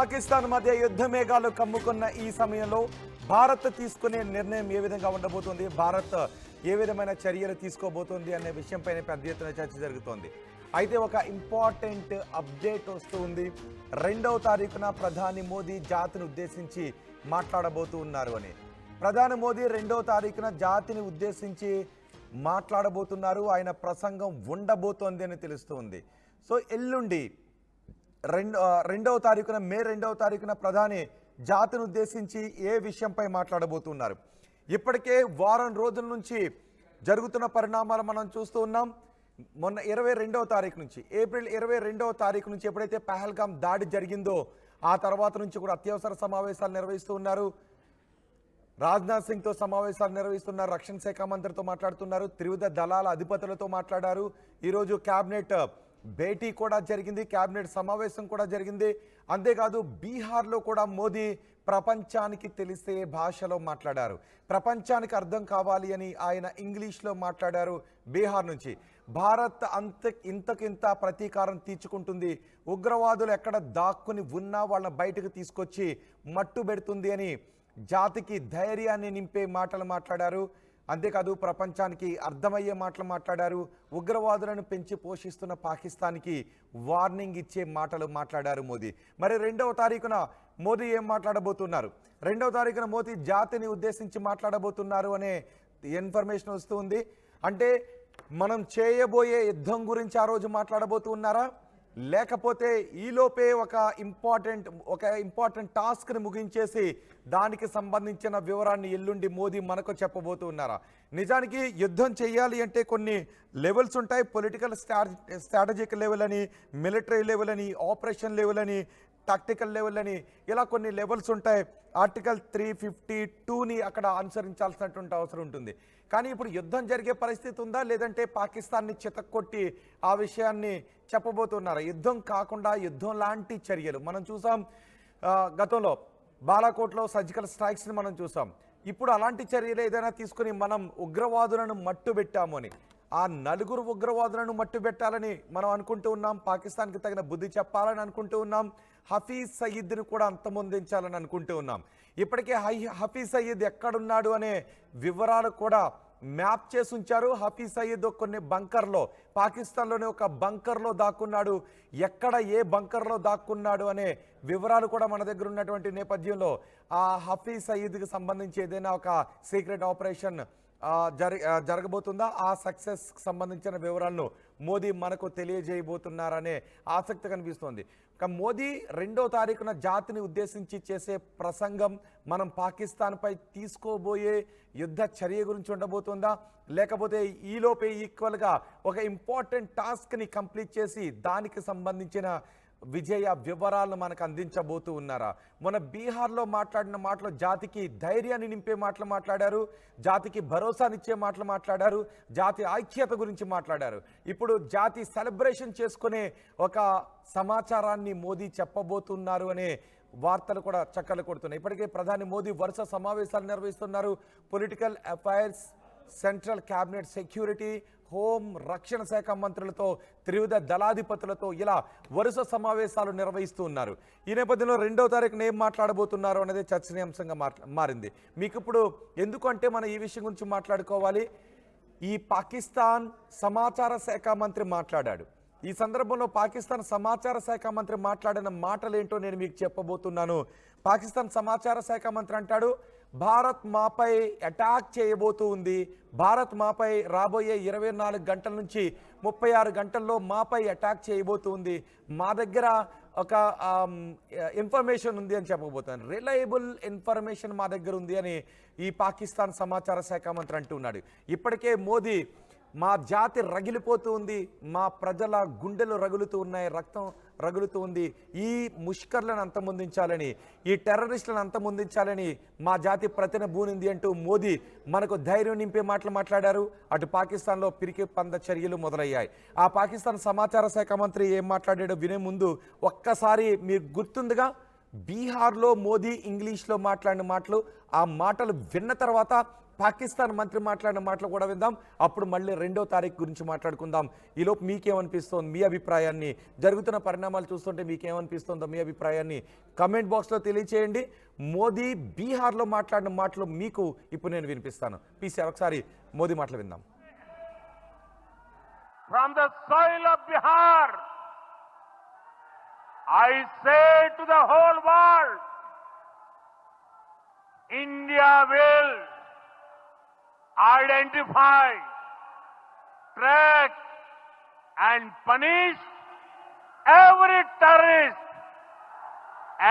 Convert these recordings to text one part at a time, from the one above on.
పాకిస్తాన్ మధ్య యుద్ధ మేఘాలు కమ్ముకున్న ఈ సమయంలో భారత్ తీసుకునే నిర్ణయం ఏ విధంగా ఉండబోతుంది, భారత్ ఏ విధమైన చర్యలు తీసుకోబోతోంది అనే విషయంపైన పెద్ద ఎత్తున చర్చ జరుగుతోంది. అయితే ఒక ఇంపార్టెంట్ అప్డేట్ వస్తూ ఉంది. 2వ తారీఖున ప్రధాని మోదీ జాతిని ఉద్దేశించి మాట్లాడబోతూ ఉన్నారు అని. ప్రధాని మోదీ 2వ తారీఖున జాతిని ఉద్దేశించి మాట్లాడబోతున్నారు. ఆయన ప్రసంగం ఉండబోతోంది అని తెలుస్తుంది. సో ఎల్లుండి 2వ తారీఖున మే 2వ తారీఖున ప్రధాని జాతిని ఉద్దేశించి ఏ విషయంపై మాట్లాడబోతున్నారు. ఇప్పటికే వారం రోజుల నుంచి జరుగుతున్న పరిణామాలు మనం చూస్తూ ఉన్నాం. మొన్న 22వ తారీఖు నుంచి, ఏప్రిల్ 22వ తారీఖు నుంచి ఎప్పుడైతే పహల్గామ్ దాడి జరిగిందో ఆ తర్వాత నుంచి కూడా అత్యవసర సమావేశాలు నిర్వహిస్తూ ఉన్నారు. రాజ్నాథ్ సింగ్తో సమావేశాలు నిర్వహిస్తున్నారు, రక్షణ శాఖ మంత్రితో మాట్లాడుతున్నారు, త్రివిధ దళాల అధిపతులతో మాట్లాడారు. ఈరోజు క్యాబినెట్ భేటీ కూడా జరిగింది, క్యాబినెట్ సమావేశం కూడా జరిగింది. అంతేకాదు బీహార్లో కూడా మోదీ ప్రపంచానికి తెలిసే భాషలో మాట్లాడారు. ప్రపంచానికి అర్థం కావాలి అని ఆయన ఇంగ్లీష్లో మాట్లాడారు. బీహార్ నుంచి భారత్ ఇంతకింత ప్రతీకారం తీర్చుకుంటుంది, ఉగ్రవాదులు ఎక్కడ దాక్కుని ఉన్నా వాళ్ళని బయటకు తీసుకొచ్చి మట్టు పెడుతుంది అని జాతికి ధైర్యాన్ని నింపే మాటలు మాట్లాడారు. అంతేకాదు ప్రపంచానికి అర్థమయ్యే మాటలు మాట్లాడారు. ఉగ్రవాదులను పెంచి పోషిస్తున్న పాకిస్తాన్కి వార్నింగ్ ఇచ్చే మాటలు మాట్లాడారు మోదీ. మరి 2వ తారీఖున మోదీ ఏం మాట్లాడబోతున్నారు, 2వ తారీఖున మోదీ జాతిని ఉద్దేశించి మాట్లాడబోతున్నారు అనే ఇన్ఫర్మేషన్ వస్తుంది. అంటే మనం చేయబోయే యుద్ధం గురించి ఆ రోజు మాట్లాడబోతున్నారా, లేకపోతే ఈలోపే ఒక ఇంపార్టెంట్ టాస్క్ని ముగించేసి దానికి సంబంధించిన వివరాన్ని ఎల్లుండి మోదీ మనకు చెప్పబోతున్నారా? నిజానికి యుద్ధం చేయాలి అంటే కొన్ని లెవెల్స్ ఉంటాయి. పొలిటికల్ స్ట్రాటజిక్ లెవెల్ అని, మిలిటరీ లెవెల్ అని, ఆపరేషన్ లెవెల్ అని, టాక్టికల్ లెవెల్ అని, ఇలా కొన్ని లెవెల్స్ ఉంటాయి. ఆర్టికల్ 352ని అక్కడ అనుసరించాల్సినటువంటి అవసరం ఉంటుంది. కానీ ఇప్పుడు యుద్ధం జరిగే పరిస్థితి ఉందా, లేదంటే పాకిస్తాన్ని చితక్కొట్టి ఆ విషయాన్ని చెప్పబోతున్నారా? యుద్ధం కాకుండా యుద్ధం లాంటి చర్యలు మనం చూసాం. గతంలో బాలాకోట్లో సర్జికల్ స్ట్రైక్స్ని మనం చూసాం. ఇప్పుడు అలాంటి చర్యలు ఏదైనా తీసుకుని మనం ఉగ్రవాదులను మట్టు పెట్టాము అని, ఆ 4 ఉగ్రవాదులను మట్టు పెట్టాలని మనం అనుకుంటూ ఉన్నాం. పాకిస్తాన్కి తగిన బుద్ధి చెప్పాలని అనుకుంటూ ఉన్నాం. హఫీజ్ సయీద్ని కూడా అంతమొందించాలని అనుకుంటూ ఉన్నాం. ఇప్పటికే హఫీజ్ సయీద్ ఎక్కడున్నాడు అనే వివరాలు కూడా మ్యాప్ చేసి ఉంచారు. హఫీజ్ సయీద్ కొన్ని బంకర్లో, పాకిస్తాన్లోని ఒక బంకర్లో దాక్కున్నాడు. ఎక్కడ ఏ బంకర్లో దాక్కున్నాడు అనే వివరాలు కూడా మన దగ్గర ఉన్నటువంటి నేపథ్యంలో ఆ హఫీజ్ సయీద్కి సంబంధించి ఏదైనా ఒక సీక్రెట్ ఆపరేషన్ జరగబోతుందా, ఆ సక్సెస్కి సంబంధించిన వివరాలను మోదీ మనకు తెలియజేయబోతున్నారనే ఆసక్తి కనిపిస్తోంది. మోదీ 2వ తారీఖున జాతిని ఉద్దేశించి చేసే ప్రసంగం మనం పాకిస్తాన్పై తీసుకోబోయే యుద్ధ చర్య గురించి ఉండబోతుందా, లేకపోతే ఈలోపే ఈక్వల్గా ఒక ఇంపార్టెంట్ టాస్క్ని కంప్లీట్ చేసి దానికి సంబంధించిన విజయ వివరాలను మనకు అందించబోతూ ఉన్నారా? మన బీహార్లో మాట్లాడిన మాటలు జాతికి ధైర్యాన్ని నింపే మాటలు మాట్లాడారు, జాతికి భరోసానిచ్చే మాటలు మాట్లాడారు, జాతి ఐక్యత గురించి మాట్లాడారు. ఇప్పుడు జాతి సెలబ్రేషన్ చేసుకునే ఒక సమాచారాన్ని మోదీ చెప్పబోతున్నారు అనే వార్తలు కూడా చక్కర్లు కొడుతున్నాయి. ఇప్పటికే ప్రధాని మోదీ వరుస సమావేశాలు నిర్వహిస్తున్నారు. Political affairs, central cabinet, security, home, రక్షణ శాఖ మంత్రులతో, త్రివిధ దళాధిపతులతో ఇలా వరుస సమావేశాలు నిర్వహిస్తూ ఉన్నారు. ఈ నేపథ్యంలో 2వ తారీఖున ఏం మాట్లాడబోతున్నారు అనేది చర్చనీయాంశంగా మారింది. మీకు ఇప్పుడు ఎందుకంటే మనం ఈ విషయం గురించి మాట్లాడుకోవాలి. ఈ పాకిస్తాన్ సమాచార శాఖ మంత్రి మాట్లాడాడు. ఈ సందర్భంలో పాకిస్తాన్ సమాచార శాఖ మంత్రి మాట్లాడిన మాటలు ఏంటో నేను మీకు చెప్పబోతున్నాను. పాకిస్తాన్ సమాచార శాఖ మంత్రి అంటాడు, భారత్ మాపై అటాక్ చేయబోతూ ఉంది, భారత్ మాపై రాబోయే 24 గంటల నుంచి 36 గంటల్లో మాపై అటాక్ చేయబోతూ ఉంది, మా దగ్గర ఒక ఇన్ఫర్మేషన్ ఉంది అని చెప్పబోతున్నాను. రిలయబుల్ ఇన్ఫర్మేషన్ మా దగ్గర ఉంది అని ఈ పాకిస్తాన్ సమాచార శాఖ మంత్రి అంటున్నాడు. ఇప్పటికే మోదీ, మా జాతి రగిలిపోతూ ఉంది, మా ప్రజల గుండెలు రగులుతూ ఉన్నాయి, రక్తం రగులుతూ ఉంది, ఈ ముష్కర్లను అంతమొందించాలని, ఈ టెర్రరిస్టులను అంతమొందించాలని మా జాతి ప్రతినబూనింది అంటూ మోదీ మనకు ధైర్యం నింపే మాటలు మాట్లాడారు. అటు పాకిస్తాన్లో పిరికి పంద చర్యలు మొదలయ్యాయి. ఆ పాకిస్తాన్ సమాచార శాఖ మంత్రి ఏం మాట్లాడాడో వినే ముందు ఒక్కసారి మీరు గుర్తుందిగా, బీహార్లో మోదీ ఇంగ్లీష్లో మాట్లాడిన మాటలు, ఆ మాటలు విన్న తర్వాత పాకిస్తాన్ మంత్రి మాట్లాడిన మాటలు కూడా విందాం. అప్పుడు మళ్ళీ 2వ తారీఖు గురించి మాట్లాడుకుందాం. ఈలోపు మీకేమనిపిస్తోంది, మీ అభిప్రాయాన్ని, జరుగుతున్న పరిణామాలు చూస్తుంటే మీకేమనిపిస్తుందో మీ అభిప్రాయాన్ని కమెంట్ బాక్స్లో తెలియచేయండి. మోదీ బీహార్లో మాట్లాడిన మాటలు మీకు ఇప్పుడు నేను వినిపిస్తాను. పీసీ ఒకసారి మోదీ మాటలు విందాం. From the soil of Bihar, I say to the whole world, India will identify, track and punish every terrorist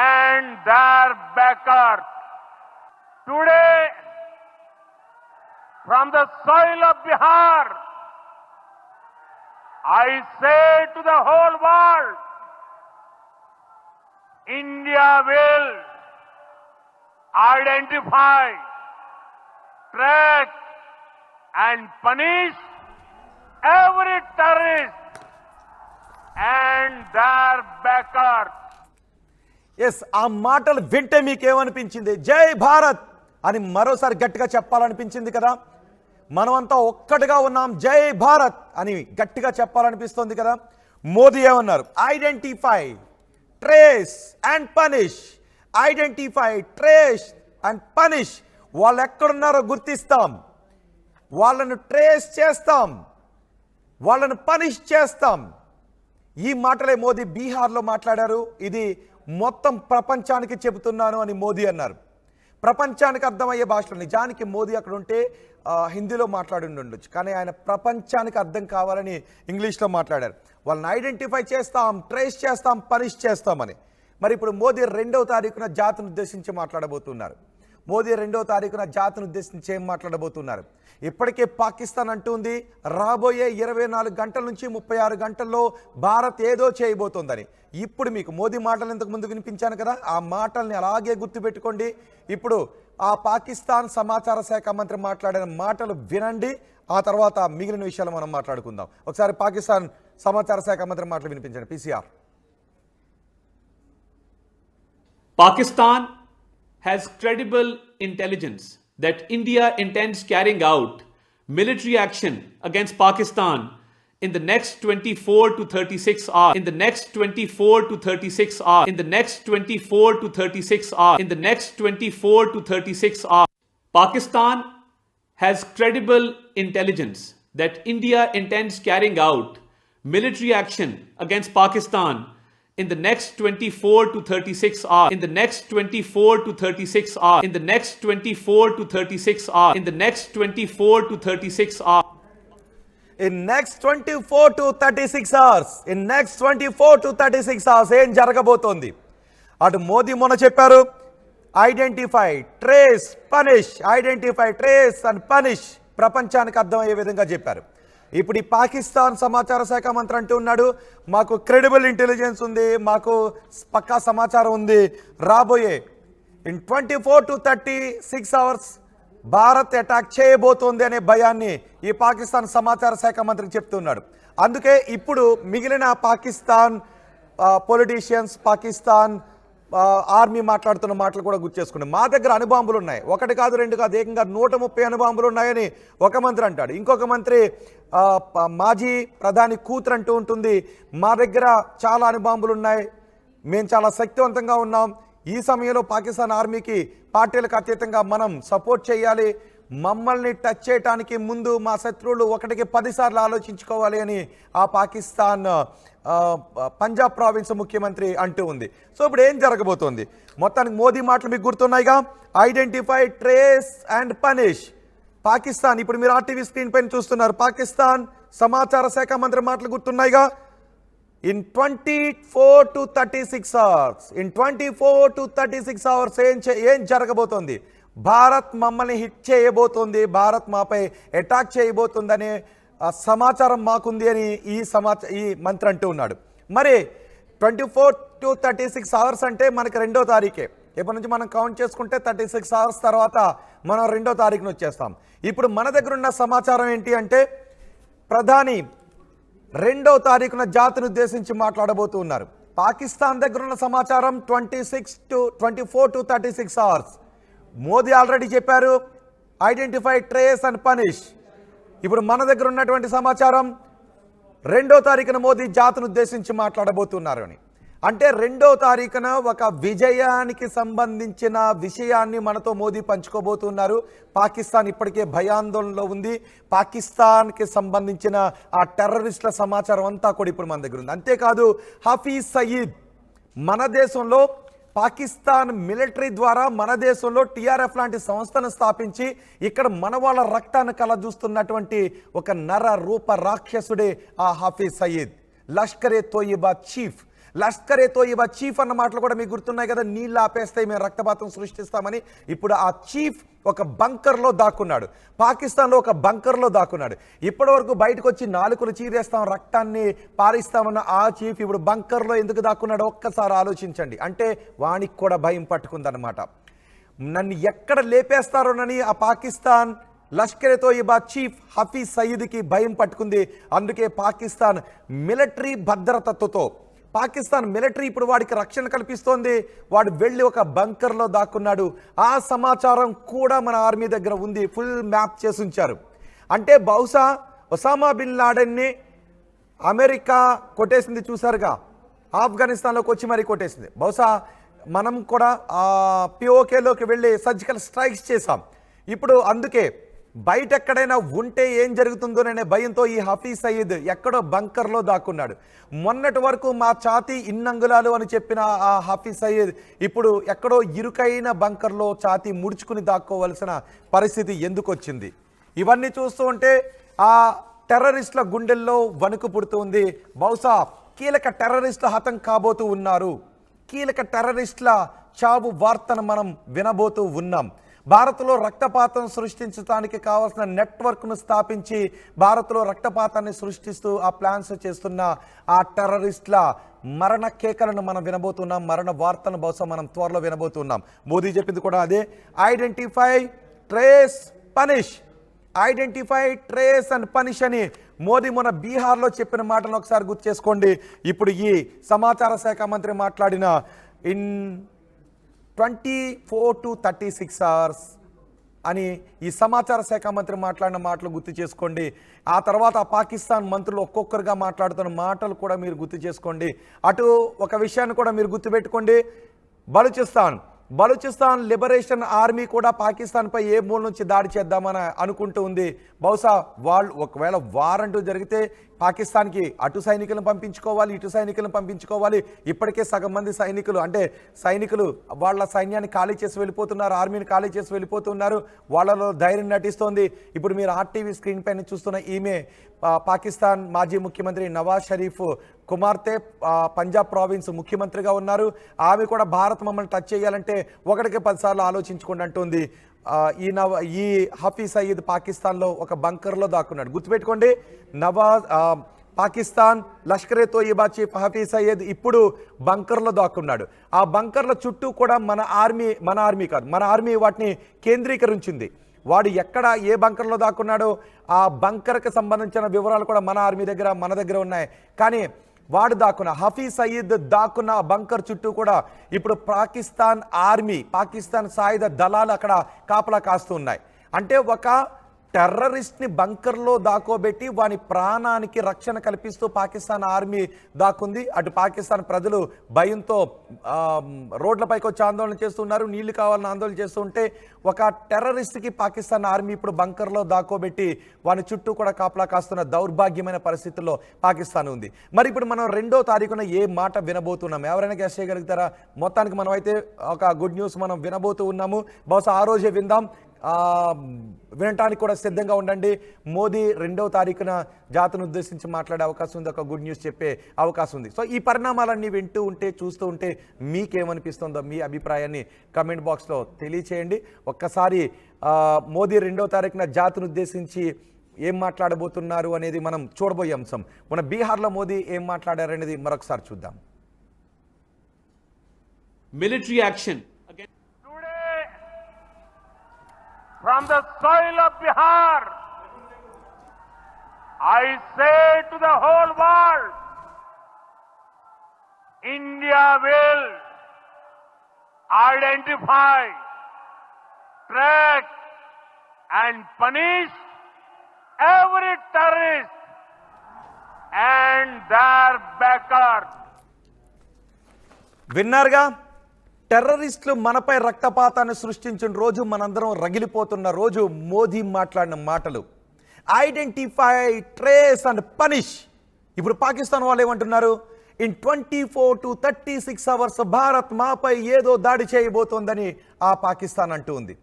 and their backers. Today, from the soil of Bihar, I say to the whole world, India will identify, track and punish every terrorist and their backers. Yes, ఆ మాటలు వింటే మీకేమనిపించింది? జై భారత్ అని మరోసారి గట్టిగా చెప్పాలనిపించింది కదా. మనమంతా ఒక్కటిగా ఉన్నాం, జై భారత్ అని గట్టిగా చెప్పాలనిపిస్తుంది కదా. మోదీ ఏమన్నారు? Identify, trace and punish. Identify, trace and punish. వాళ్ళు ఎక్కడున్నారో గుర్తిస్తాం, వాళ్ళను ట్రేస్ చేస్తాం, వాళ్ళను పనిష్ చేస్తాం. ఈ మాటలే మోదీ బీహార్లో మాట్లాడారు. ఇది మొత్తం ప్రపంచానికి చెబుతున్నాను అని మోదీ అన్నారు. ప్రపంచానికి అర్థమయ్యే భాషలో. నిజానికి మోదీ అక్కడ ఉంటే హిందీలో మాట్లాడి ఉండొచ్చు, కానీ ఆయన ప్రపంచానికి అర్థం కావాలని ఇంగ్లీష్లో మాట్లాడారు. వాళ్ళని ఐడెంటిఫై చేస్తాం, ట్రేస్ చేస్తాం, పనిష్ చేస్తామని. మరి ఇప్పుడు మోదీ 2వ తారీఖున జాతిని ఉద్దేశించి మాట్లాడబోతున్నారు. మోదీ 2వ తారీఖున జాతిని ఉద్దేశించి ఏం మాట్లాడబోతున్నారు? ఇప్పటికే పాకిస్తాన్ అంటుంది రాబోయే 24 గంటల నుంచి 36 గంటల్లో భారత్ ఏదో చేయబోతోందని. ఇప్పుడు మీకు మోదీ మాటలు ఇంతకు ముందు వినిపించాను కదా, ఆ మాటల్ని అలాగే గుర్తుపెట్టుకోండి. ఇప్పుడు ఆ పాకిస్తాన్ సమాచార శాఖ మంత్రి మాట్లాడిన మాటలు వినండి, ఆ తర్వాత మిగిలిన విషయాలు మనం మాట్లాడుకుందాం. ఒకసారి పాకిస్తాన్ సమాచార శాఖ మంత్రి మాటలు వినిపించండి. PCR. Pakistan has credible intelligence that India intends carrying out military action against Pakistan in the next 24 to 36 hours. In the next 24 to 36 hours. In the next 24 to 36 hours. In the next 24 to 36 hours. Pakistan has credible intelligence that India intends carrying out military action against Pakistan in the next 24 to 36 hours. In the next 24 to 36 hours. In the next 24 to 36 hours. In the next 24 to 36 hours. In next 24 to 36 hours. In next 24 to 36 hours ఏం జరగబోతోంది? అటు మోదీ మొన్న చెప్పారు identify, trace, punish. Identify, trace and punish. ప్రపంచానికి అర్థమయ్యే విధంగా చెప్పారు. ఇప్పుడు ఈ పాకిస్తాన్ సమాచార శాఖ మంత్రి అంటూ ఉన్నాడు మాకు క్రెడిబుల్ ఇంటెలిజెన్స్ ఉంది, మాకు పక్కా సమాచారం ఉంది, రాబోయే in 24 to 36 hours Bharat attack చేయబోతోంది అనే భయాన్ని ఈ పాకిస్తాన్ సమాచార శాఖ మంత్రి చెప్తున్నాడు. అందుకే ఇప్పుడు మిగిలిన పాకిస్తాన్ పొలిటీషియన్స్, పాకిస్తాన్ ఆర్మీ మాట్లాడుతున్న మాటలు కూడా గుర్తు చేసుకున్నాం. మా దగ్గర అణుబాంబులు ఉన్నాయి, 1 కాదు 2 కాదు, ఏకంగా 130 అణుబాంబులు ఉన్నాయని ఒక మంత్రి అంటాడు. ఇంకొక మంత్రి మాజీ ప్రధాని కూతురు అంటూ ఉంటుంది మా దగ్గర చాలా అణుబాంబులు ఉన్నాయి, మేము చాలా శక్తివంతంగా ఉన్నాం, ఈ సమయంలో పాకిస్తాన్ ఆర్మీకి పార్టీలకు అతీతంగా మనం సపోర్ట్ చేయాలి, మమ్మల్ని టచ్ చేయడానికి ముందు మా శత్రువులు 1కి 10 సార్లు ఆలోచించుకోవాలి అని ఆ పాకిస్తాన్ పంజాబ్ ప్రావిన్స్ ముఖ్యమంత్రి అంటూ ఉంది. సో ఇప్పుడు ఏం జరగబోతోంది? మొత్తానికి మోదీ మాటలు మీకు గుర్తున్నాయిగా, identify, trace and punish. Pakistan ఇప్పుడు మీరు ఆర్టీవీ స్క్రీన్ పైన చూస్తున్నారు, పాకిస్తాన్ సమాచార శాఖ మంత్రి మాటలు గుర్తున్నాయిగా. In 24 to 36 hours. In 24 to 36 hours ఏం జరగబోతోంది? భారత్ మమ్మల్ని హిట్ చేయబోతోంది, భారత్ మాపై అటాక్ చేయబోతుందనే సమాచారం మాకుంది అని ఈ మంత్రి అంటూ ఉన్నాడు. మరి 24 to 36 hours అంటే మనకి 2వ తారీఖే. ఇప్పటి నుంచి మనం కౌంట్ చేసుకుంటే 36 hours తర్వాత మనం 2వ తారీఖున వచ్చేస్తాం. ఇప్పుడు మన దగ్గర ఉన్న సమాచారం ఏంటి అంటే ప్రధాని 2వ తారీఖున జాతిని ఉద్దేశించి మాట్లాడబోతూ ఉన్నారు. పాకిస్తాన్ దగ్గర ఉన్న సమాచారం 24 to 36 hours. మోదీ ఆల్రెడీ చెప్పారు ఐడెంటిఫై, ట్రేస్ అండ్ పనిష్. ఇప్పుడు మన దగ్గర ఉన్నటువంటి సమాచారం 2వ తారీఖున మోదీ జాతిని ఉద్దేశించి మాట్లాడబోతున్నారు అని. అంటే 2వ తారీఖున ఒక విజయానికి సంబంధించిన విషయాన్ని మనతో మోదీ పంచుకోబోతున్నారు. పాకిస్తాన్ ఇప్పటికే భయాందోళనలో ఉంది. పాకిస్తాన్కి సంబంధించిన ఆ టెర్రరిస్టుల సమాచారం అంతా కూడా ఇప్పుడు మన దగ్గర ఉంది. అంతేకాదు హఫీజ్ సయీద్ మన దేశంలో పాకిస్తాన్ మిలిటరీ ద్వారా మన దేశంలో టీఆర్ఎఫ్ లాంటి సంస్థను స్థాపించి ఇక్కడ మన వాళ్ళ రక్తాన్ని కలజూస్తున్నటువంటి ఒక నర రూప రాక్షసుడే ఆ హఫీజ్ సయీద్. లష్కరే తోయిబా చీఫ్. లష్కరే తోయిబా చీఫ్ అన్న మాటలు కూడా మీకు గుర్తున్నాయి కదా, నీళ్ళు ఆపేస్తే మేము రక్తపాతం సృష్టిస్తామని. ఇప్పుడు ఆ చీఫ్ ఒక బంకర్లో దాక్కున్నాడు, పాకిస్తాన్లో ఒక బంకర్లో దాక్కున్నాడు. ఇప్పటి వరకు బయటకు వచ్చి నాలుకలు చీరేస్తాం, రక్తాన్ని పారిస్తామన్న ఆ చీఫ్ ఇప్పుడు బంకర్లో ఎందుకు దాక్కున్నాడో ఒక్కసారి ఆలోచించండి. అంటే వానికి కూడా భయం పట్టుకుందన్నమాట. నన్ను ఎక్కడ లేపేస్తారోనని ఆ పాకిస్తాన్ లష్కరే తోయిబా చీఫ్ హఫీజ్ సయీద్కి భయం పట్టుకుంది. అందుకే పాకిస్తాన్ మిలిటరీ భద్రతతో పాకిస్తాన్ మిలిటరీ ఇప్పుడు వాడికి రక్షణ కల్పిస్తోంది. వాడు వెళ్ళి ఒక బంకర్లో దాక్కున్నాడు. ఆ సమాచారం కూడా మన ఆర్మీ దగ్గర ఉంది, ఫుల్ మ్యాప్ చేసి ఉంచారు. అంటే బహుశా ఒసామా బిన్ లాడెన్ని అమెరికా కొట్టేసింది చూసారుగా, ఆఫ్ఘనిస్తాన్లోకి వచ్చి మరీ కొట్టేసింది. బహుశా మనం కూడా పిఓకేలోకి వెళ్ళి సర్జికల్ స్ట్రైక్స్ చేసాం. ఇప్పుడు అందుకే బయట ఎక్కడైనా ఉంటే ఏం జరుగుతుందోననే భయంతో ఈ హఫీజ్ సయీద్ ఎక్కడో బంకర్లో దాక్కున్నాడు. మొన్నటి వరకు మా ఛాతీ ఇన్నంగుళాలు అని చెప్పిన ఆ హఫీజ్ సయీద్ ఇప్పుడు ఎక్కడో ఇరుకైన బంకర్లో ఛాతీ ముడుచుకుని దాక్కోవలసిన పరిస్థితి ఎందుకు వచ్చింది? ఇవన్నీ చూస్తూ ఉంటే ఆ టెర్రరిస్టుల గుండెల్లో వణుకు పుడుతుంది. బహుశా కీలక టెర్రరిస్టులు హతం కాబోతూ ఉన్నారు. కీలక టెర్రరిస్టుల చావు వార్తను మనం వినబోతూ ఉన్నాం. భారత్లో రక్తపాతం సృష్టించడానికి కావాల్సిన నెట్వర్క్ను స్థాపించి భారత్లో రక్తపాతాన్ని సృష్టిస్తూ ఆ ప్లాన్స్ చేస్తున్న ఆ టెర్రరిస్టుల మరణ కేకలను మనం వినబోతున్నాం. మరణ వార్తను బహుశా మనం త్వరలో వినబోతున్నాం. మోదీ చెప్పింది కూడా అదే, identify, trace, punish. Identify, trace and punish అని మోదీ మొన్న బీహార్లో చెప్పిన మాటను ఒకసారి గుర్తు చేసుకోండి. ఇప్పుడు ఈ సమాచార శాఖ మంత్రి మాట్లాడిన ఇన్ 24 to 36 hours అని ఈ సమాచార శాఖ మంత్రి మాట్లాడిన మాటలు గుర్తు చేసుకోండి. ఆ తర్వాత పాకిస్తాన్ మంత్రులు ఒక్కొక్కరుగా మాట్లాడుతున్న మాటలు కూడా మీరు గుర్తు చేసుకోండి. అటు ఒక విషయాన్ని కూడా మీరు గుర్తుపెట్టుకోండి, బలూచిస్తాన్ లిబరేషన్ ఆర్మీ కూడా పాకిస్తాన్పై ఏ మూల నుంచి దాడి చేద్దామని అనుకుంటూ ఉంది. బహుశా వాళ్ళు ఒకవేళ వారంటూ జరిగితే పాకిస్తాన్కి అటు సైనికులను పంపించుకోవాలి, ఇటు సైనికులను పంపించుకోవాలి. ఇప్పటికే సగం మంది సైనికులు వాళ్ళ సైన్యాన్ని ఖాళీ చేసి వెళ్ళిపోతున్నారు, ఆర్మీని ఖాళీ చేసి వెళ్ళిపోతున్నారు. వాళ్ళలో ధైర్యం నటిస్తోంది. ఇప్పుడు మీరు ఆర్టీవీ స్క్రీన్ పైన చూస్తున్న ఈమె పాకిస్తాన్ మాజీ ముఖ్యమంత్రి నవాజ్ షరీఫ్ కుమార్తె, పంజాబ్ ప్రావిన్స్ ముఖ్యమంత్రిగా ఉన్నారు. ఆమె కూడా భారత్ మమ్మల్ని టచ్ చేయాలంటే 1కి 10 సార్లు ఆలోచించుకోండి అంటుంది. ఈ హఫీజ్ సయీద్ పాకిస్తాన్లో ఒక బంకర్లో దాక్కున్నాడు. గుర్తుపెట్టుకోండి, పాకిస్తాన్ లష్కరే తోయిబా చీఫ్ హఫీజ్ సయీద్ ఇప్పుడు బంకర్లో దాక్కున్నాడు. ఆ బంకర్ల చుట్టూ కూడా మన ఆర్మీ వాటిని కేంద్రీకరించింది. వాడు ఎక్కడ ఏ బంకర్లో దాక్కున్నాడో ఆ బంకర్కి సంబంధించిన వివరాలు కూడా మన దగ్గర ఉన్నాయి. కానీ వాడు దాక్కున్న హఫీజ్ సయీద్ దాక్కున్న బంకర్ చుట్టూ కూడా ఇప్పుడు పాకిస్తాన్ సాయుధ దళాలు అక్కడ కాపలా కాస్తూ ఉన్నాయి. అంటే ఒక టెర్రరిస్ట్ని బంకర్లో దాకోబెట్టి వాని ప్రాణానికి రక్షణ కల్పిస్తూ పాకిస్తాన్ ఆర్మీ దాక్కుంది. అటు పాకిస్తాన్ ప్రజలు భయంతో రోడ్లపైకి వచ్చి ఆందోళన చేస్తున్నారు, నీళ్లు కావాలని ఆందోళన చేస్తుంటే ఒక టెర్రరిస్ట్కి పాకిస్తాన్ ఆర్మీ ఇప్పుడు బంకర్లో దాకోబెట్టి వాని చుట్టూ కూడా కాపలా కాస్తున్న దౌర్భాగ్యమైన పరిస్థితుల్లో పాకిస్తాన్ ఉంది. మరి ఇప్పుడు మనం 2వ తారీఖున ఏ మాట వినబోతున్నాం? ఎవరైనా గెస్ చేయగలుగుతారా? మొత్తానికి మనం అయితే ఒక గుడ్ న్యూస్ మనం వినబోతూ ఉన్నాము. బహుశా ఆ రోజే విందాం. వినటానికి కూడా సిద్ధంగా ఉండండి. మోదీ 2వ తారీఖున జాతిని ఉద్దేశించి మాట్లాడే అవకాశం ఉంది, ఒక గుడ్ న్యూస్ చెప్పే అవకాశం ఉంది. సో ఈ పరిణామాలన్నీ వింటూ ఉంటే చూస్తూ ఉంటే మీకేమనిపిస్తుందో మీ అభిప్రాయాన్ని కమెంట్ బాక్స్లో తెలియచేయండి. ఒక్కసారి మోదీ 2వ తారీఖున జాతిని ఉద్దేశించి ఏం మాట్లాడబోతున్నారు అనేది మనం చూడబోయే అంశం. మన బీహార్లో మోదీ ఏం మాట్లాడారనేది మరొకసారి చూద్దాం. Military action from the soil of Bihar, I say to the whole world, India will identify, track and punish every terrorist and their backers. విన్నారుగా, టెర్రరిస్టులు మనపై రక్తపాతాన్ని సృష్టించిన రోజు, మనందరం రగిలిపోతున్న రోజు మోదీ మాట్లాడిన మాటలు. Identify, trace and punish. ఇప్పుడు పాకిస్తాన్ వాళ్ళు ఏమంటున్నారు? ఇన్ 24 to 36 hours భారత్ మాపై ఏదో దాడి చేయబోతోందని ఆ పాకిస్తాన్ అంటూ ఉంది.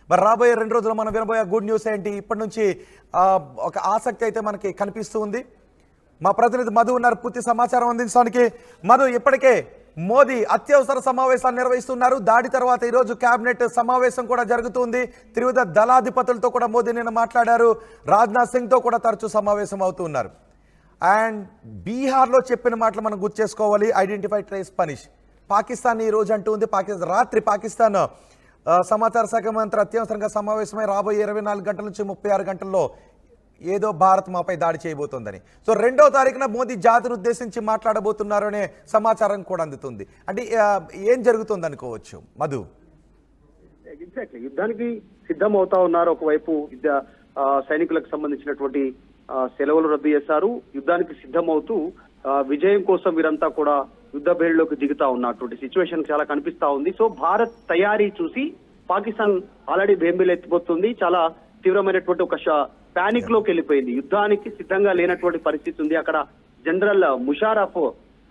మరి రాబోయే 2 రోజులు మనం వినబోయే గుడ్ న్యూస్ ఏంటి? ఇప్పటి నుంచి ఒక ఆసక్తి అయితే మనకి కనిపిస్తూ ఉంది. మా ప్రతినిధి మధు ఉన్నారు పూర్తి సమాచారం అందించడానికి. మధు, ఇప్పటికే మోదీ అత్యవసర సమావేశాన్ని నిర్వహిస్తున్నారు. దాడి తర్వాత ఈరోజు కేబినెట్ సమావేశం కూడా జరుగుతుంది. త్రివిధ దళాధిపతులతో కూడా మోదీ నిన్న మాట్లాడారు. రాజ్నాథ్ సింగ్తో కూడా తరచూ సమావేశం అవుతున్నారు. అండ్ బీహార్లో చెప్పిన మాటలు మనం గుర్తు చేసుకోవాలి. Identify, trace, punish. పాకిస్తాన్ ఈ రోజు అంటూ ఉంది. రాత్రి పాకిస్తాన్ సమాచార శాఖ మంత్రి అత్యవసరంగా సమావేశమై రాబోయే 24 గంటల నుంచి 36 గంటల్లో ఏదో భారత్ మాపై దాడి చేయబోతోందని. సో 2వ తారీఖున మోదీ జాతిని ఉద్దేశించి మాట్లాడబోతున్నారు అనే సమాచారం కూడా అందుతుంది. అంటే ఏం జరుగుతుంది అనుకోవచ్చు మధు? ఎగ్జాక్ట్లీ, యుద్ధానికి సిద్ధం అవుతా ఉన్నారు. ఒకవైపు సైనికులకు సంబంధించినటువంటి సెలవులు రద్దు చేశారు. యుద్ధానికి సిద్ధమవుతూ విజయం కోసం వీరంతా కూడా యుద్ధ బేళ్లోకి దిగుతా ఉన్నటువంటి సిచ్యువేషన్ చాలా కనిపిస్తా ఉంది. సో భారత్ తయారీ చూసి పాకిస్తాన్ ఆల్రెడీ బేంబీలు ఎత్తిపోతుంది. చాలా తీవ్రమైనటువంటి ఒక పానిక్ లోకి వెళ్ళిపోయింది. యుద్ధానికి సిద్ధంగా లేనటువంటి పరిస్థితి ఉంది. అక్కడ జనరల్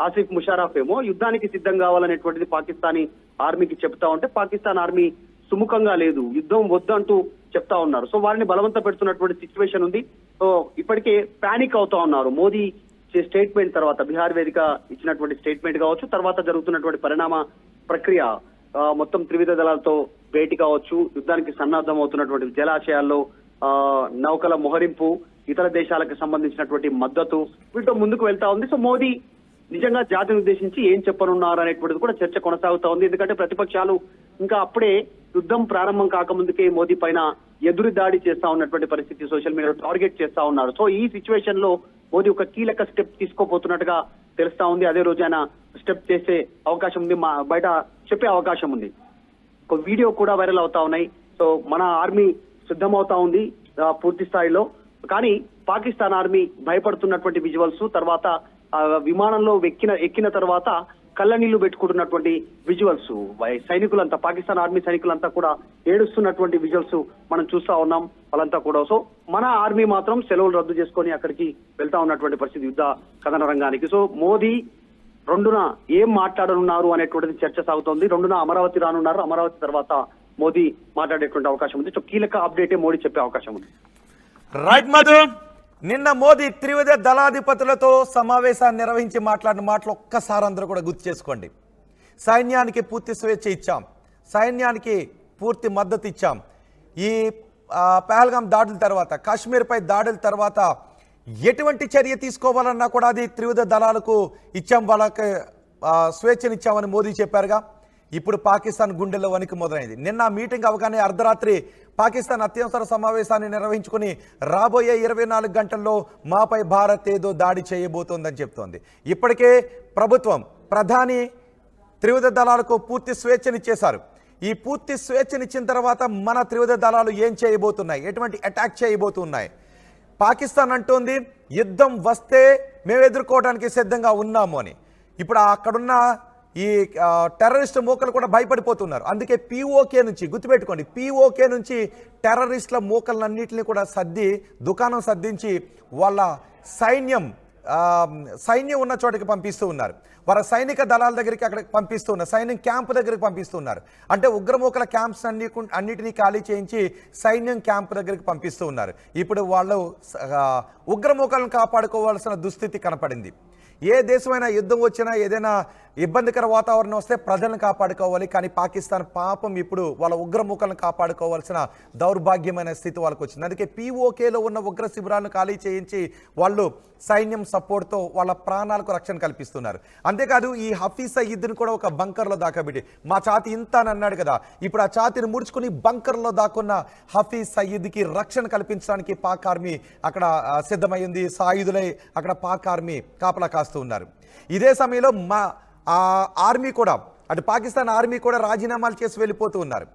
ఆసిఫ్ ముషారఫ్ ఏమో యుద్ధానికి సిద్ధం కావాలనేటువంటిది పాకిస్తానీ ఆర్మీకి చెప్తా ఉంటే, పాకిస్తాన్ ఆర్మీ సుముఖంగా లేదు, యుద్ధం వద్దంటూ చెప్తా ఉన్నారు. సో వారిని బలవంత పెడుతున్నటువంటి సిచ్యువేషన్ ఉంది. సో ఇప్పటికే పానిక్ అవుతా ఉన్నారు. మోదీ స్టేట్మెంట్ తర్వాత, బీహార్ వేదిక ఇచ్చినటువంటి స్టేట్మెంట్ కావచ్చు, తర్వాత జరుగుతున్నటువంటి పరిణామ ప్రక్రియ, మొత్తం త్రివిధ దళాలతో భేటీ కావచ్చు, యుద్ధానికి సన్నద్ధం అవుతున్నటువంటి జలాశయాల్లో నౌకల మోహరింపు, ఇతర దేశాలకు సంబంధించినటువంటి మద్దతు, వీటితో ముందుకు వెళ్తా ఉంది. సో మోదీ నిజంగా జాతిని ఉద్దేశించి ఏం చెప్పనున్నారు అనేటువంటిది కూడా చర్చ కొనసాగుతా ఉంది. ఎందుకంటే ప్రతిపక్షాలు ఇంకా అప్పుడే యుద్ధం ప్రారంభం కాకముందుకే మోదీ పైన ఎదురు దాడి చేస్తా ఉన్నటువంటి పరిస్థితి, సోషల్ మీడియాలో టార్గెట్ చేస్తా ఉన్నారు. సో ఈ సిచ్యువేషన్ లో మోదీ ఒక కీలక స్టెప్ తీసుకోబోతున్నట్టుగా తెలుస్తా ఉంది. అదే రోజు ఆయన స్టెప్ చేసే అవకాశం ఉంది, బయట చెప్పే అవకాశం ఉంది. ఒక వీడియో కూడా వైరల్ అవుతా ఉన్నాయి. సో మన ఆర్మీ సిద్ధమవుతా ఉంది పూర్తి స్థాయిలో. కానీ పాకిస్తాన్ ఆర్మీ భయపడుతున్నటువంటి విజువల్స్, తర్వాత విమానంలో ఎక్కిన తర్వాత కళ్ళ నీళ్లు పెట్టుకుంటున్నటువంటి విజువల్స్, సైనికులంతా, పాకిస్తాన్ ఆర్మీ సైనికులంతా కూడా ఏడుస్తున్నటువంటి విజువల్స్ మనం చూస్తా ఉన్నాం వాళ్ళంతా కూడా. సో మన ఆర్మీ మాత్రం సెలవులు రద్దు చేసుకొని అక్కడికి వెళ్తా ఉన్నటువంటి పరిస్థితి యుద్ధ కథన రంగానికి. సో మోదీ 2న ఏం మాట్లాడనున్నారు అనేటువంటిది చర్చ సాగుతోంది. 2న అమరావతి రానున్నారు. అమరావతి తర్వాత మోదీ మాట్లాడేటువంటి అవకాశం ఉంది. సో కీలక అప్డేటే మోడీ చెప్పే అవకాశం ఉంది. రైట్ మధు, నిన్న మోదీ త్రివిధ దళాధిపతులతో సమావేశాన్ని నిర్వహించి మాట్లాడిన మాటలు ఒక్కసారి అందరూ కూడా గుర్తు చేసుకోండి. సైన్యానికి పూర్తి స్వేచ్ఛ ఇచ్చాం, సైన్యానికి పూర్తి మద్దతు ఇచ్చాం. ఈ పహల్గాం దాడుల తర్వాత, కాశ్మీర్పై దాడుల తర్వాత ఎటువంటి చర్య తీసుకోవాలన్నా కూడా అది త్రివిధ దళాలకు ఇచ్చాం, వాళ్ళకి స్వేచ్ఛనిచ్చామని మోదీ చెప్పారుగా. ఇప్పుడు పాకిస్తాన్ గుండెల్లో వణికి మొదలైంది. నిన్న మీటింగ్ అవగానే అర్ధరాత్రి పాకిస్తాన్ అత్యవసర సమావేశాన్ని నిర్వహించుకుని రాబోయే 24 గంటల్లో మాపై భారత్ ఏదో దాడి చేయబోతోందని చెప్తోంది. ఇప్పటికే ప్రభుత్వం, ప్రధాని త్రివిధ దళాలకు పూర్తి స్వేచ్ఛనిచ్చేశారు. ఈ పూర్తి స్వేచ్ఛనిచ్చిన తర్వాత మన త్రివిధ దళాలు ఏం చేయబోతున్నాయి, ఎటువంటి అటాక్ చేయబోతున్నాయి? పాకిస్తాన్ అంటోంది యుద్ధం వస్తే మేము ఎదుర్కోవడానికి సిద్ధంగా ఉన్నాము అని. ఇప్పుడు అక్కడున్న ఈ టెర్రరిస్ట్ మూకలు కూడా భయపడిపోతున్నారు. అందుకే పీఓకే నుంచి, గుర్తుపెట్టుకోండి, పీఓకే నుంచి టెర్రరిస్టుల మూకలన్నింటినీ కూడా దుకాణం సర్దించి వాళ్ళ సైన్యం ఉన్న చోటకి పంపిస్తూ ఉన్నారు. వాళ్ళ సైనిక దళాల దగ్గరికి అక్కడికి పంపిస్తూ ఉన్నారు, సైన్యం క్యాంపు దగ్గరికి పంపిస్తున్నారు. అంటే ఉగ్రమూకల క్యాంప్స్ అన్నిటినీ ఖాళీ చేయించి సైన్యం క్యాంపు దగ్గరికి పంపిస్తూ ఉన్నారు. ఇప్పుడు వాళ్ళు ఉగ్రమూకలను కాపాడుకోవాల్సిన దుస్థితి కనపడింది. ఏ దేశమైనా యుద్ధం వచ్చినా, ఏదైనా ఇబ్బందికర వాతావరణం వస్తే ప్రజలను కాపాడుకోవాలి. కానీ పాకిస్తాన్ పాపం ఇప్పుడు వాళ్ళ ఉగ్రముఖాలను కాపాడుకోవాల్సిన దౌర్భాగ్యమైన స్థితి వాళ్ళకి వచ్చింది. అందుకే పీఓకేలో ఉన్న ఉగ్ర శిబిరాలను ఖాళీ చేయించి వాళ్ళు సైన్యం సపోర్ట్తో వాళ్ళ ప్రాణాలకు రక్షణ కల్పిస్తున్నారు. అంతేకాదు ఈ హఫీజ్ సయీద్ని కూడా ఒక బంకర్లో దాకబెట్టి, మా ఛాతి ఇంత అని అన్నాడు కదా, ఇప్పుడు ఆ ఛాతిని ముడుచుకుని బంకర్లో దాక్కున్న హఫీజ్ సయీద్కి రక్షణ కల్పించడానికి పాక్ ఆర్మీ అక్కడ సిద్ధమైంది. సాయుధులై అక్కడ పాక్ ఆర్మీ కాపలా కాస్తూ ఉన్నారు. ఇదే సమయంలో ఆర్మీ కూడా, అటు పాకిస్తాన్ ఆర్మీ కూడా రాజీనామాలు చేసి వెళ్ళిపోతూ ఉన్నారు.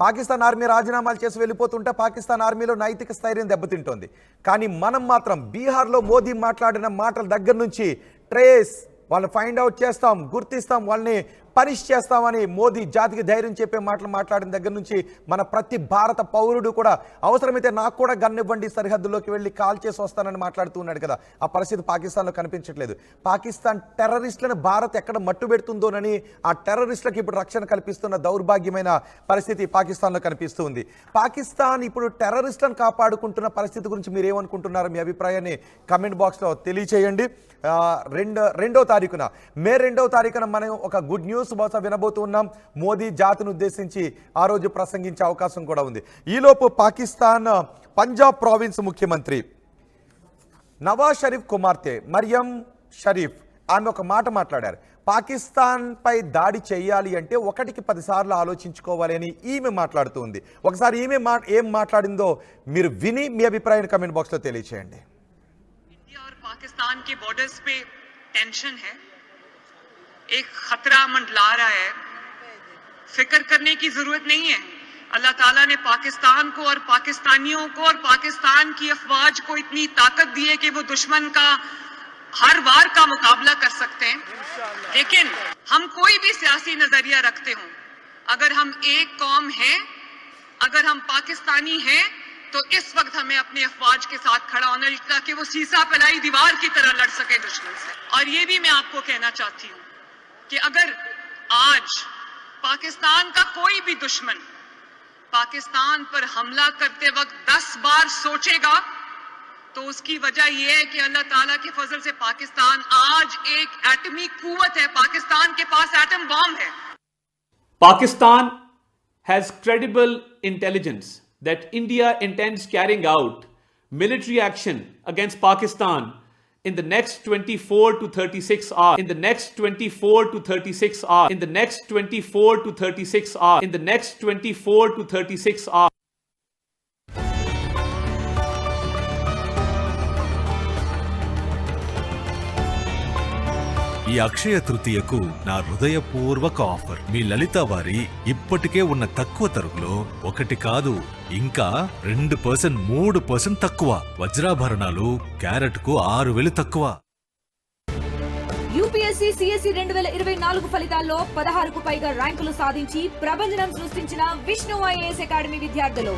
పాకిస్తాన్ ఆర్మీ రాజీనామాలు చేసి వెళ్ళిపోతుంటే పాకిస్తాన్ ఆర్మీలో నైతిక స్థైర్యం దెబ్బతింటోంది. కానీ మనం మాత్రం బీహార్లో మోదీ మాట్లాడిన మాటల దగ్గర నుంచి ట్రేస్ వాళ్ళని ఫైండ్ అవుట్ చేస్తాం, గుర్తిస్తాం, వాళ్ళని పనిష్ చేస్తామని మోదీ జాతికి ధైర్యం చెప్పే మాటలు మాట్లాడిన దగ్గర నుంచి మన ప్రతి భారత పౌరుడు కూడా అవసరమైతే నాకు కూడా గన్ ఇవ్వండి, సరిహద్దుల్లోకి వెళ్ళి కాల్ చేసి వస్తానని మాట్లాడుతూ ఉన్నాడు కదా. ఆ పరిస్థితి పాకిస్తాన్లో కనిపించట్లేదు. పాకిస్తాన్ టెర్రరిస్టులను భారత్ ఎక్కడ మట్టు పెడుతుందోనని ఆ టెర్రరిస్టులకు ఇప్పుడు రక్షణ కల్పిస్తున్న దౌర్భాగ్యమైన పరిస్థితి పాకిస్తాన్లో కనిపిస్తూ ఉంది. పాకిస్తాన్ ఇప్పుడు టెర్రరిస్టులను కాపాడుకుంటున్న పరిస్థితి గురించి మీరు ఏమనుకుంటున్నారు? మీ అభిప్రాయాన్ని కమెంట్ బాక్స్లో తెలియచేయండి. రెండో తారీఖున మే 2వ తారీఖున మనం ఒక గుడ్ న్యూస్ బహుశా వినబోతున్నాం. మోదీ జాతిని ఉద్దేశించి ఆ రోజు ప్రసంగించే అవకాశం కూడా ఉంది. ఈలోపు పాకిస్తాన్ పంజాబ్ ప్రావిన్స్ ముఖ్యమంత్రి నవాజ్ షరీఫ్ కుమార్తె మరియం షరీఫ్ ఆమె ఒక మాట మాట్లాడారు. పాకిస్తాన్ పై దాడి చేయాలి అంటే 1కి 10 సార్లు ఆలోచించుకోవాలి అని ఈమె మాట్లాడుతుంది. ఒకసారి ఈమె ఏం మాట్లాడిందో మీరు విని మీ అభిప్రాయాన్ని కమెంట్ బాక్స్లో తెలియచేయండి. पाकिस्तान के बॉर्डर्स पे टेंशन है, एक खतरा मंडला रहा है. फिक्र करने की जरूरत नहीं है. अल्लाह ताला ने पाकिस्तान को और पाकिस्तानियों को और पाकिस्तान की अफवाज को इतनी ताकत दी है कि वो दुश्मन का हर वार का मुकाबला कर सकते हैं. लेकिन हम कोई भी सियासी नजरिया रखते हों, अगर हम एक कौम हैं, अगर हम पाकिस्तानी हैं, तो इस वक्त हमें अपने अफवाज के साथ खड़ा होना चाहिए ताकि वो सीसा फैलाई दीवार की तरह लड़ सके दुश्मन से. और ये भी मैं आपको कहना चाहती हूँ कि अगर आज पाकिस्तान का कोई भी दुश्मन पाकिस्तान पर हमला करते वक्त 10 बार सोचेगा तो उसकी वजह यह है कि अल्लाह ताला के फजल से पाकिस्तान आज एक एटमी कुव्वत है. पाकिस्तान के पास एटम बॉम्ब है. Pakistan has credible intelligence that India intends carrying out military action against Pakistan in the next 24 to 36 hours. In the next 24 to 36 hours. In the next 24 to 36 hours. In the next 24 to 36 hours. ఈ అక్షయ తృతీయకు నా హృదయపూర్వక offer. మీ లలిత వారి ఇప్పటికే ఉన్న తక్కువ తరుగులో 1 కాదు ఇంకా 2%, 3% తక్కువ. వజ్రాభరణాలు క్యారెట్కు 6,000 తక్కువ. యూపీఎస్సీ సిఎస్సి 2024 ఫలితాల్లో 16కు పైగా ర్యాంకులు సాధించి ప్రభంజనం సృష్టించిన విష్ణు ఐఏఎస్ అకాడమీ విద్యార్థులు